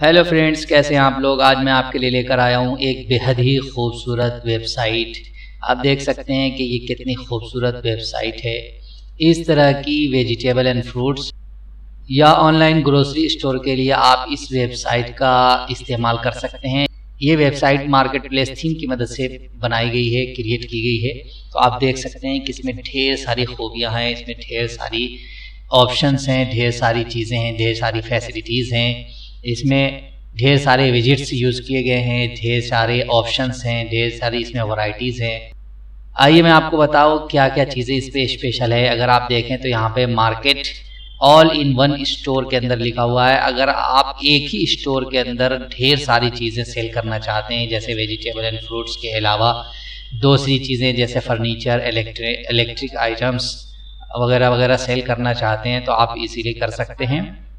Hello friends, कैसे हैं आप लोग। आज मैं आपके लिए लेकर आया हूं एक बेहद ही खूबसूरत वेबसाइट। आप देख सकते हैं कि ये कितनी खूबसूरत वेबसाइट है। इस तरह की वेजिटेबल एंड फ्रूट्स या ऑनलाइन ग्रोसरी स्टोर के लिए आप इस वेबसाइट का इस्तेमाल कर सकते हैं। ये वेबसाइट मार्केट प्लेस थीम की मदद से बनाई गई है, क्रिएट की गई है। तो आप देख सकते हैं कि इसमें ढेर सारी खूबियाँ हैं, इसमें ढेर सारी ऑप्शंस हैं, ढेर सारी चीज़ें हैं, ढेर सारी फैसिलिटीज़ हैं। इसमें ढेर सारे विजिट्स यूज़ किए गए हैं, ढेर सारे ऑप्शंस हैं, ढेर सारी इसमें वैरायटीज़ हैं। आइए मैं आपको बताऊं क्या क्या चीज़ें इस पे स्पेशल है। अगर आप देखें तो यहाँ पे market all in one store के अंदर लिखा हुआ है। अगर आप एक ही स्टोर के अंदर ढेर सारी चीज़ें सेल करना चाहते हैं, जैसे वेजिटेबल एंड फ्रूट्स के अलावा दूसरी चीज़ें जैसे फर्नीचर, इलेक्ट्रिक आइटम्स वगैरह वगैरह सेल करना चाहते हैं, तो आप इजीली कर सकते हैं।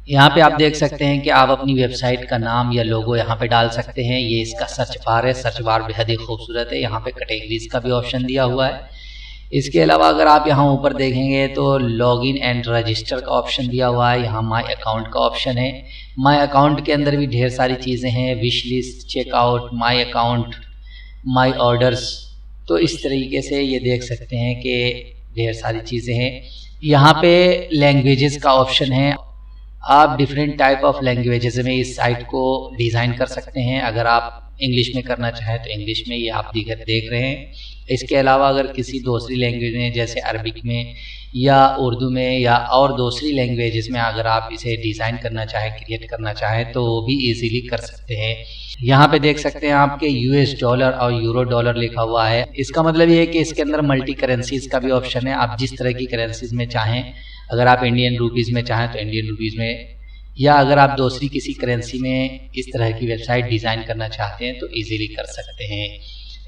यहाँ पे आप देख सकते हैं कि आप अपनी वेबसाइट का नाम या लोगो यहाँ पे डाल सकते हैं। ये इसका सर्च बार है, सर्च बार बेहद ही खूबसूरत है। यहाँ पे कैटेगरीज का भी ऑप्शन दिया हुआ है। इसके अलावा अगर आप यहाँ ऊपर देखेंगे तो लॉगिन एंड रजिस्टर का ऑप्शन दिया हुआ है। यहाँ माय अकाउंट का ऑप्शन है। माय अकाउंट के अंदर भी ढेर सारी चीज़ें हैं, wish list, checkout, my account, my orders. तो इस तरीके से ये देख सकते हैं कि ढेर सारी चीज़ें हैं। यहाँ पे लैंग्वेजेस का ऑप्शन है। आप डिफरेंट टाइप ऑफ लैंग्वेजेस में इस साइट को डिज़ाइन कर सकते हैं। अगर आप इंग्लिश में करना चाहें तो इंग्लिश में, ये आप देख रहे हैं। इसके अलावा अगर किसी दूसरी लैंग्वेज में जैसे अरबिक में या उर्दू में या और दूसरी लैंग्वेजेस में अगर आप इसे डिज़ाइन करना चाहें, क्रिएट करना चाहें, तो वो भी इजीली कर सकते हैं। यहाँ पे देख सकते हैं आपके यूएस डॉलर और यूरो डॉलर लिखा हुआ है। इसका मतलब ये है कि इसके अंदर मल्टी करेंसीज का भी ऑप्शन है। आप जिस तरह की करेंसीज में चाहें, अगर आप इंडियन रुपीज़ में चाहें तो इंडियन रुपीज़ में, या अगर आप दूसरी किसी करेंसी में इस तरह की वेबसाइट डिज़ाइन करना चाहते हैं तो इजीली कर सकते हैं।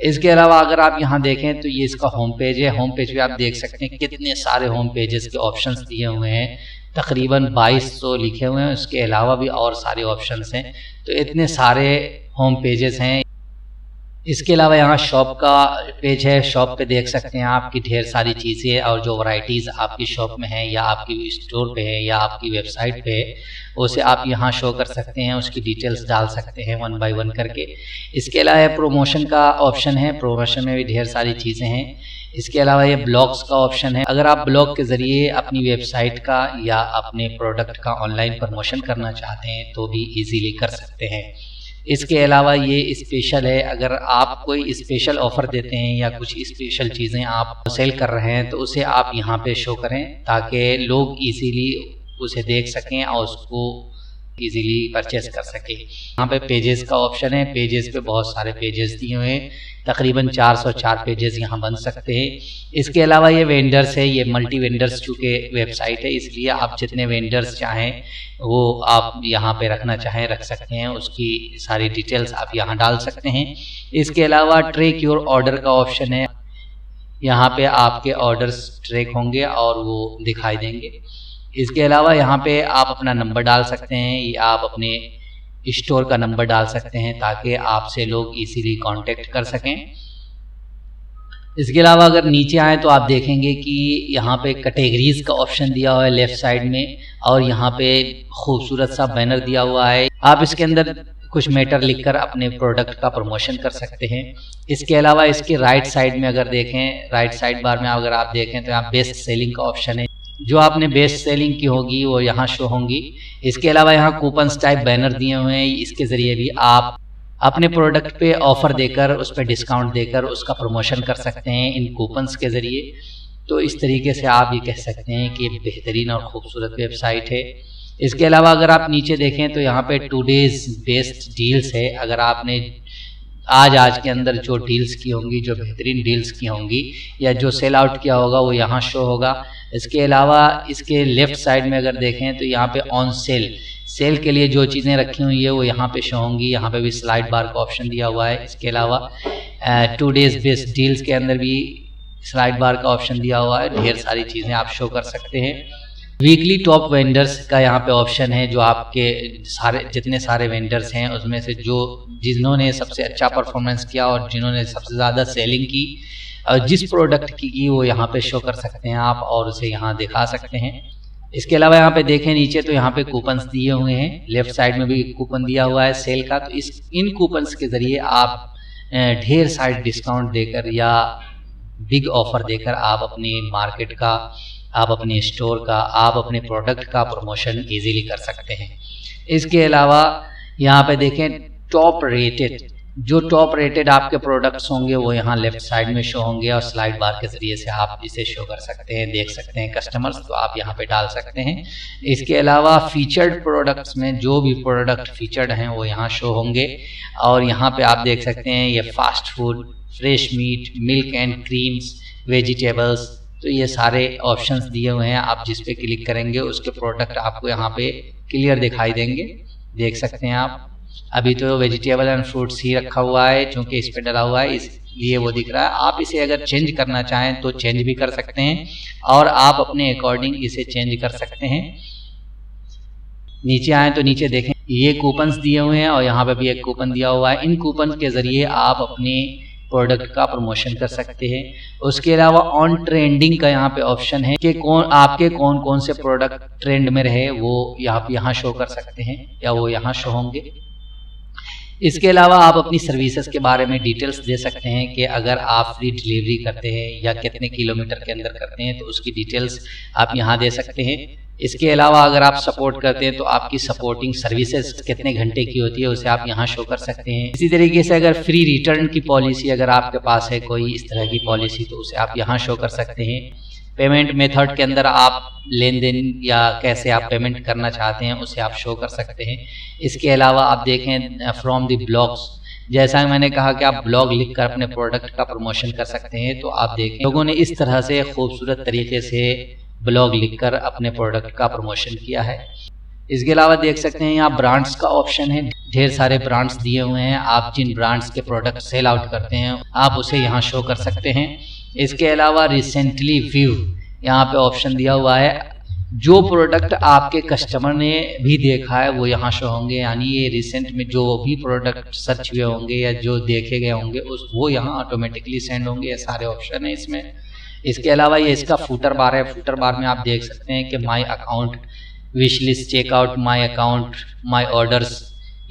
इसके अलावा अगर आप यहाँ देखें तो ये इसका होम पेज है। होम पेज पे आप देख सकते हैं कितने सारे होम पेजेस के ऑप्शंस दिए हुए हैं। तकरीबन 2200 लिखे हुए हैं। उसके अलावा भी और सारे ऑप्शंस हैं। तो इतने सारे होम पेजेस हैं। इसके अलावा यहाँ शॉप का पेज है। शॉप पे देख सकते हैं आपकी ढेर सारी चीज़ें और जो वैरायटीज़ आपकी शॉप में है या आपकी स्टोर पे है या आपकी वेबसाइट पे है, उसे आप यहाँ शो कर सकते हैं, उसकी डिटेल्स डाल सकते हैं 1 बाय 1 करके। इसके अलावा प्रमोशन का ऑप्शन है। प्रमोशन में भी ढेर सारी चीज़ें हैं। इसके अलावा ये ब्लॉग्स का ऑप्शन है। अगर आप ब्लॉग के ज़रिए अपनी वेबसाइट का या अपने प्रोडक्ट का ऑनलाइन प्रमोशन करना चाहते हैं तो भी ईजीली कर सकते हैं। इसके अलावा ये स्पेशल है। अगर आप कोई स्पेशल ऑफ़र देते हैं या कुछ स्पेशल चीज़ें आप सेल कर रहे हैं तो उसे आप यहाँ पे शो करें ताकि लोग इजीली उसे देख सकें और उसको इजीली परचेस कर सकें। यहाँ पे पेजेस का ऑप्शन है। पेजेस पे बहुत सारे पेजेस दिए हुए हैं। तकरीबन 404 पेजेस यहाँ बन सकते हैं। इसके अलावा ये वेंडर्स है। ये मल्टी वेंडर्स चूँकि वेबसाइट है, इसलिए आप जितने वेंडर्स चाहें वो आप यहाँ पे रखना चाहें रख सकते हैं। उसकी सारी डिटेल्स आप यहाँ डाल सकते हैं। इसके अलावा ट्रैक योर ऑर्डर का ऑप्शन है। यहाँ पे आपके ऑर्डर्स ट्रैक होंगे और वो दिखाई देंगे। इसके अलावा यहाँ पे आप अपना नंबर डाल सकते हैं या आप अपने स्टोर का नंबर डाल सकते हैं ताकि आपसे लोग इजीली कांटेक्ट कर सकें। इसके अलावा अगर नीचे आए तो आप देखेंगे कि यहाँ पे कैटेगरीज का ऑप्शन दिया हुआ है लेफ्ट साइड में, और यहाँ पे खूबसूरत सा बैनर दिया हुआ है। आप इसके अंदर कुछ मैटर लिखकर अपने प्रोडक्ट का प्रमोशन कर सकते हैं। इसके अलावा इसके राइट साइड में अगर देखें, राइट साइड बार में अगर आप देखें तो यहाँ बेस्ट सेलिंग का ऑप्शन है। जो आपने बेस्ट सेलिंग की होगी वो यहाँ शो होंगी। इसके अलावा यहाँ कूपन्स टाइप बैनर दिए हुए हैं। इसके ज़रिए भी आप अपने प्रोडक्ट पे ऑफ़र देकर, उस पर डिस्काउंट देकर उसका प्रमोशन कर सकते हैं इन कूपन्स के ज़रिए। तो इस तरीके से आप ये कह सकते हैं कि बेहतरीन और ख़ूबसूरत वेबसाइट है। इसके अलावा अगर आप नीचे देखें तो यहाँ पे टुडेज़ बेस्ट डील्स है। अगर आपने आज के अंदर जो डील्स की होंगी, जो बेहतरीन डील्स की होंगी या जो सेल आउट किया होगा वो यहाँ शो होगा। इसके अलावा इसके लेफ़्ट साइड में अगर देखें तो यहाँ पे ऑन सेल के लिए जो चीज़ें रखी हुई है वो यहाँ पे शो होंगी। यहाँ पे भी स्लाइड बार का ऑप्शन दिया हुआ है। इसके अलावा 2 डेज़ बेस्ट डील्स के अंदर भी स्लाइड बार का ऑप्शन दिया हुआ है। ढेर सारी चीज़ें आप शो कर सकते हैं। वीकली टॉप वेंडर्स का यहाँ पे ऑप्शन है। जो आपके जितने सारे वेंडर्स हैं उसमें से जिन्होंने सबसे अच्छा परफॉर्मेंस किया और जिन्होंने सबसे ज़्यादा सेलिंग की और जिस प्रोडक्ट की वो यहाँ पे शो कर सकते हैं आप और उसे यहाँ दिखा सकते हैं। इसके अलावा यहाँ पे देखें नीचे तो यहाँ पे कूपन्स दिए हुए हैं, लेफ्ट साइड में भी कूपन दिया हुआ है सेल का। तो इन कूपन्स के ज़रिए आप ढेर सारे डिस्काउंट देकर या बिग ऑफर देकर आप अपने मार्केट का, आप अपने स्टोर का, आप अपने प्रोडक्ट का प्रमोशन इजीली कर सकते हैं। इसके अलावा यहाँ पे देखें टॉप रेटेड, जो टॉप रेटेड आपके प्रोडक्ट्स होंगे वो यहाँ लेफ्ट साइड में शो होंगे और स्लाइड बार के ज़रिए से आप इसे शो कर सकते हैं, देख सकते हैं कस्टमर्स, तो आप यहाँ पे डाल सकते हैं। इसके अलावा फीचर्ड प्रोडक्ट्स में जो भी प्रोडक्ट फीचर्ड हैं वो यहाँ शो होंगे और यहाँ पे आप देख सकते हैं ये fast food, fresh meat, milk and creams, vegetables, तो ये सारे ऑप्शंस दिए हुए हैं। आप जिस पे क्लिक करेंगे उसके प्रोडक्ट आपको यहाँ पे क्लियर दिखाई देंगे, देख सकते हैं आप। अभी तो वेजिटेबल एंड फ्रूट्स ही रखा हुआ है क्योंकि इस पे डला हुआ है, इसलिए वो दिख रहा है। आप इसे अगर चेंज करना चाहें तो चेंज भी कर सकते हैं और आप अपने अकॉर्डिंग इसे चेंज कर सकते हैं। नीचे आए तो नीचे देखें ये कूपन्स दिए हुए हैं और यहाँ पे भी एक कूपन दिया हुआ है। इन कूपन के ज़रिए आप अपने प्रोडक्ट का प्रमोशन कर सकते हैं। उसके अलावा ऑन ट्रेंडिंग का यहाँ पे ऑप्शन है कि आपके कौन कौन से प्रोडक्ट ट्रेंड में रहे वो यहाँ शो कर सकते हैं या वो यहाँ शो होंगे। इसके अलावा आप अपनी सर्विसेज के बारे में डिटेल्स दे सकते हैं कि अगर आप फ्री डिलीवरी करते हैं या कितने किलोमीटर के अंदर करते हैं तो उसकी डिटेल्स आप यहाँ दे सकते हैं। इसके अलावा अगर आप सपोर्ट करते हैं तो आपकी सपोर्टिंग सर्विसेज कितने घंटे की होती है उसे आप यहाँ शो कर सकते हैं। इसी तरीके से अगर फ्री रिटर्न की पॉलिसी अगर आपके पास है कोई इस तरह की पॉलिसी तो उसे आप यहाँ शो कर सकते हैं। पेमेंट मेथड के अंदर आप लेन देन या कैसे आप पेमेंट करना चाहते हैं उसे आप शो कर सकते हैं। इसके अलावा आप देखें फ्रॉम द ब्लॉग्स, जैसा मैंने कहा कि आप ब्लॉग लिखकर अपने प्रोडक्ट का प्रमोशन कर सकते हैं। तो आप देखें लोगों ने इस तरह से खूबसूरत तरीके से ब्लॉग लिखकर अपने प्रोडक्ट का प्रमोशन किया है। इसके अलावा देख सकते हैं यहाँ ब्रांड्स का ऑप्शन है, ढेर सारे ब्रांड्स दिए हुए हैं। आप जिन ब्रांड्स के प्रोडक्ट सेल आउट करते हैं आप उसे यहाँ शो कर सकते हैं। इसके अलावा रिसेंटली व्यू यहाँ पे ऑप्शन दिया हुआ है, जो प्रोडक्ट आपके कस्टमर ने भी देखा है वो यहाँ शो होंगे, यानी ये रिसेंट में जो भी प्रोडक्ट सर्च हुए होंगे या जो देखे गए होंगे वो यहाँ ऑटोमेटिकली सेंड होंगे। ये सारे ऑप्शन है इसमें। इसके अलावा ये इसका फूटर बार है, फूटर बार में आप देख सकते हैं कि my account, wish list, checkout, my account, my orders,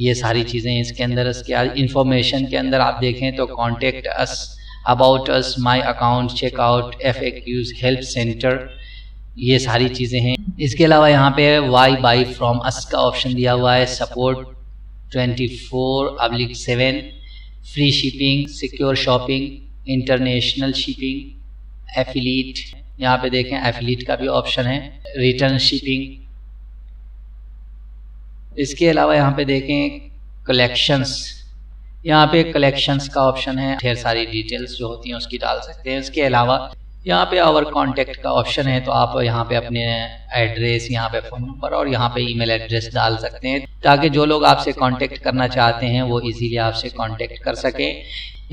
ये सारी चीज़ें इसके अंदर। इसके इन्फॉर्मेशन के अंदर आप देखें तो contact us, about us, my account, checkout, FAQs, help centre, ये सारी चीज़ें हैं। इसके अलावा यहाँ पे वाई बाई फ्रॉम अस का ऑप्शन दिया हुआ है, support 24/7, free shipping, secure shopping, international shipping, affiliate, यहाँ पे देखें एफिलिएट का भी ऑप्शन है, रिटर्न शिपिंग। इसके अलावा यहाँ पे देखें कलेक्शंस, यहाँ पे कलेक्शंस का ऑप्शन है, ढेर सारी डिटेल्स जो होती हैं उसकी डाल सकते हैं। इसके अलावा यहाँ पे आवर कांटेक्ट का ऑप्शन है, तो आप यहाँ पे अपने एड्रेस, यहाँ पे फ़ोन नंबर और यहाँ पे ईमेल एड्रेस डाल सकते हैं ताकि जो लोग आपसे कांटेक्ट करना चाहते हैं वो इजीली आपसे कांटेक्ट कर सकें।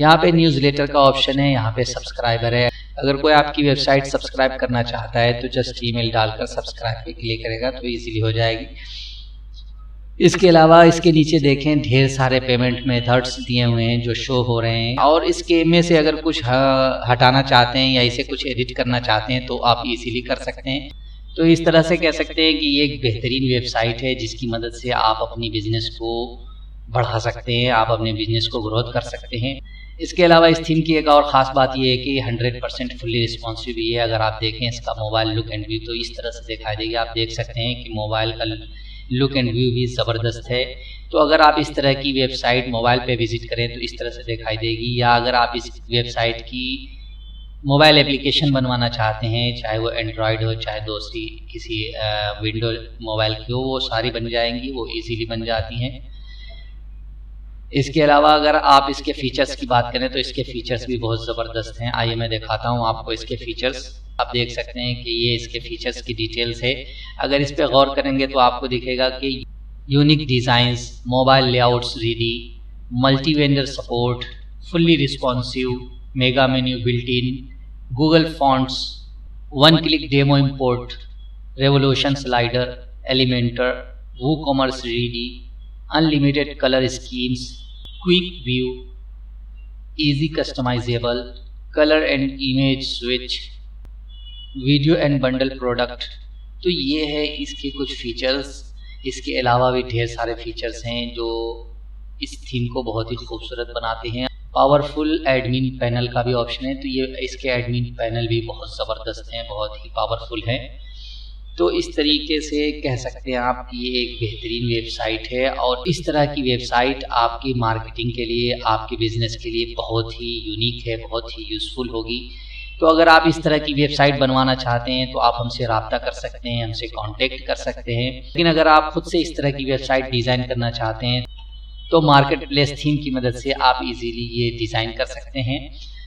यहाँ पे न्यूज़लेटर का ऑप्शन है, यहाँ पे सब्सक्राइबर है, अगर कोई आपकी वेबसाइट सब्सक्राइब करना चाहता है तो जस्ट ईमेल डालकर सब्सक्राइब पे क्लिक करेगा तो इजीली हो जाएगी। इसके अलावा इसके नीचे देखें ढेर सारे पेमेंट मेथड्स दिए हुए हैं जो शो हो रहे हैं, और इसके में से अगर कुछ हटाना चाहते हैं या इसे कुछ एडिट करना चाहते हैं तो आप इजीली कर सकते हैं। तो इस तरह से कह सकते हैं कि ये एक बेहतरीन वेबसाइट है जिसकी मदद से आप अपनी बिजनेस को बढ़ा सकते हैं, आप अपने बिजनेस को ग्रोथ कर सकते हैं। इसके अलावा इस थीम की एक और ख़ास बात यह है कि 100% फुल्ली रिस्पॉन्सिव है। अगर आप देखें इसका मोबाइल लुक एंड व्यू तो इस तरह से दिखाई देगी, आप देख सकते हैं कि मोबाइल का लुक एंड व्यू भी ज़बरदस्त है। तो अगर आप इस तरह की वेबसाइट मोबाइल पे विज़िट करें तो इस तरह से दिखाई देगी, या अगर आप इस वेबसाइट की मोबाइल एप्लीकेशन बनवाना चाहते हैं, चाहे वो एंड्रॉयड हो चाहे दूसरी किसी विंडो मोबाइल की हो, वो सारी बन जाएंगी, वो इजीली बन जाती हैं। इसके अलावा अगर आप इसके फीचर्स की बात करें तो इसके फीचर्स भी बहुत ज़बरदस्त हैं। आइए मैं दिखाता हूँ आपको इसके फीचर्स। आप देख सकते हैं कि ये इसके फीचर्स की डिटेल्स है। अगर इस पर गौर करेंगे तो आपको दिखेगा कि unique designs, mobile layouts ready, multi vendor support, fully responsive, mega menu built in, Google fonts, one click demo import, revolution slider, Elementor, WooCommerce ready, unlimited colour schemes, quick view, easy customizable, color and image switch, video and bundle product, तो ये है इसके कुछ features. इसके अलावा भी ढेर सारे फीचर्स हैं जो इस थीम को बहुत ही खूबसूरत बनाते हैं। पावरफुल एडमिन पैनल का भी ऑप्शन है, तो ये इसके एडमिन पैनल भी बहुत ज़बरदस्त हैं, बहुत ही पावरफुल हैं। तो इस तरीके से कह सकते हैं आप कि ये एक बेहतरीन वेबसाइट है और इस तरह की वेबसाइट आपकी मार्केटिंग के लिए, आपके बिजनेस के लिए बहुत ही यूनिक है, बहुत ही यूज़फुल होगी। तो अगर आप इस तरह की वेबसाइट बनवाना चाहते हैं तो आप हमसे रब्ता कर सकते हैं, हमसे कांटेक्ट कर सकते हैं। लेकिन अगर आप खुद से इस तरह की वेबसाइट डिज़ाइन करना चाहते हैं तो मार्केट प्लेस थीम की मदद से आप इजीली ये डिज़ाइन कर सकते हैं।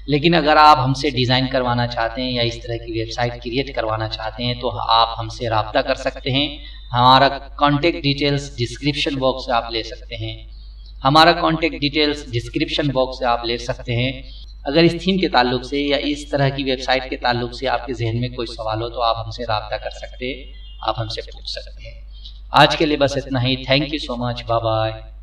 लेकिन अगर आप हमसे डिज़ाइन करवाना चाहते हैं या इस तरह की वेबसाइट क्रिएट करवाना चाहते हैं तो आप हमसे रब्ता कर सकते हैं। हमारा कॉन्टेक्ट डिटेल्स डिस्क्रिप्शन बॉक्स से आप ले सकते हैं। हमारा कॉन्टेक्ट डिटेल्स डिस्क्रिप्शन बॉक्स से आप ले सकते हैं। अगर इस थीम के ताल्लुक से या इस तरह की वेबसाइट के ताल्लुक से आपके जहन में कोई सवाल हो तो आप हमसे रब्ता कर सकते हैं, आप हमसे पूछ सकते हैं। आज के लिए बस इतना ही। Thank you so much, bye bye.